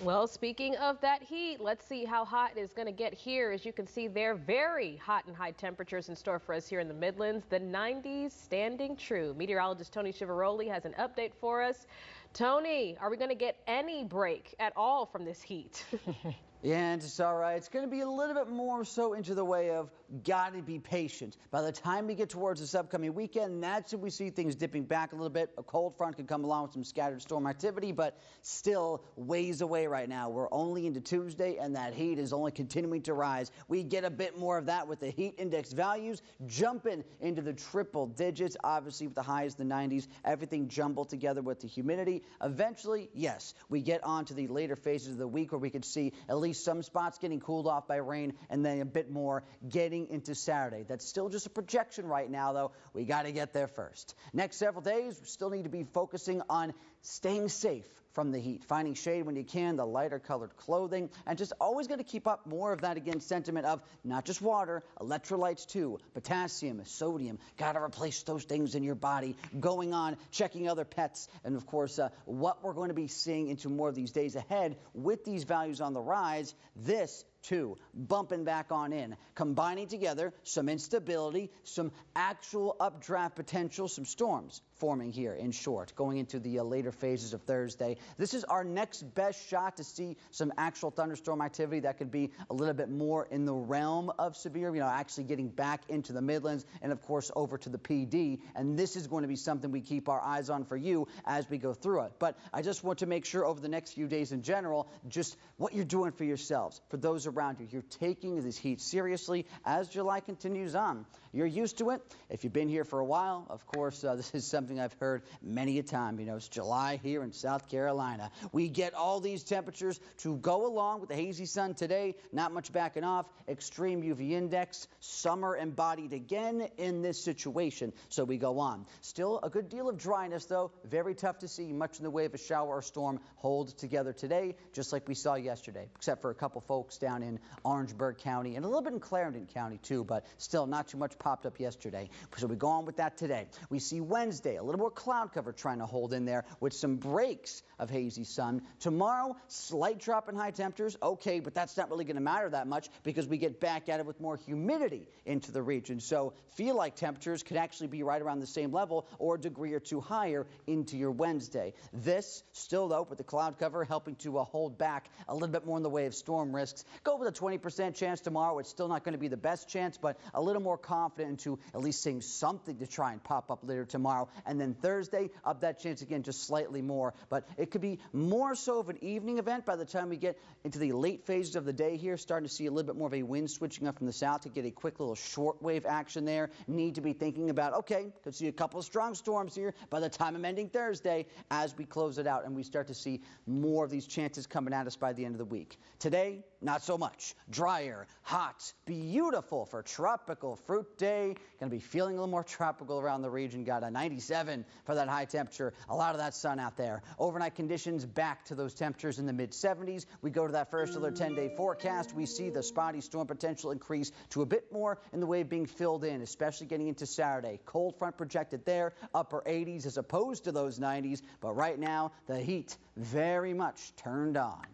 Well, speaking of that heat, let's see how hot it is going to get here. As you can see, there very hot and high temperatures in store for us here in the Midlands. The 90s standing true. Meteorologist Tony Chivaroli has an update for us. Tony, are we going to get any break at all from this heat? Yeah, and it's all right. It's going to be a little bit more so into the way of gotta be patient. By the time we get towards this upcoming weekend, that's when we see things dipping back a little bit. A cold front could come along with some scattered storm activity, but still ways away right now. We're only into Tuesday, and that heat is only continuing to rise. We get a bit more of that with the heat index values jumping into the triple digits, obviously with the highs in the 90s, everything jumbled together with the humidity. Eventually, yes, we get on to the later phases of the week where we could see at least some spots getting cooled off by rain, and then a bit more getting into Saturday. That's still just a projection right now, though. We got to get there first. Next several days, we still need to be focusing on staying safe from the heat, finding shade when you can, the lighter colored clothing, and just always going to keep up more of that, again, sentiment of not just water, electrolytes too, potassium, sodium, got to replace those things in your body, going on, checking other pets, and of course, what we're going to be seeing into more of these days ahead with these values on the rise. This too, bumping back on in, combining together some instability, some actual updraft potential, some storms forming here in short, going into the later phases of Thursday. This is our next best shot to see some actual thunderstorm activity that could be a little bit more in the realm of severe, actually getting back into the Midlands and of course over to the PD. And this is going to be something we keep our eyes on for you as we go through it. But I just want to make sure over the next few days in general, just what you're doing for yourselves, for those around you. You're taking this heat seriously as July continues on. You're used to it. If you've been here for a while, of course, this is something I've heard many a time. It's July here in South Carolina. We get all these temperatures to go along with the hazy sun today. Not much backing off. Extreme UV index. Summer embodied again in this situation. So we go on. Still a good deal of dryness, though. Very tough to see much in the way of a shower or storm hold together today, just like we saw yesterday, except for a couple folks down in Orangeburg County and a little bit in Clarendon County too, but still not too much popped up yesterday. So we go on with that today. We see Wednesday, a little more cloud cover trying to hold in there with some breaks of hazy sun. Tomorrow, slight drop in high temperatures. Okay, but that's not really going to matter that much because we get back at it with more humidity into the region. So feel like temperatures could actually be right around the same level or a degree or two higher into your Wednesday. This still, though, with the cloud cover helping to hold back a little bit more in the way of storm risks. Go with a 20% chance tomorrow. It's still not going to be the best chance, but a little more confident into at least seeing something to try and pop up later tomorrow. And then Thursday, up that chance again, just slightly more. But it could be more so of an evening event by the time we get into the late phases of the day here, starting to see a little bit more of a wind switching up from the south to get a quick little shortwave action there. Need to be thinking about, okay, could see a couple of strong storms here by the time I'm ending Thursday as we close it out and we start to see more of these chances coming at us by the end of the week. Today, not so much. Drier, hot, beautiful for tropical fruit day. Going to be feeling a little more tropical around the region. Got a 97 for that high temperature. A lot of that sun out there. Overnight conditions back to those temperatures in the mid-70s. We go to that first of their 10-day forecast. We see the spotty storm potential increase to a bit more in the way of being filled in, especially getting into Saturday. Cold front projected there, upper 80s as opposed to those 90s. But right now, the heat very much turned on.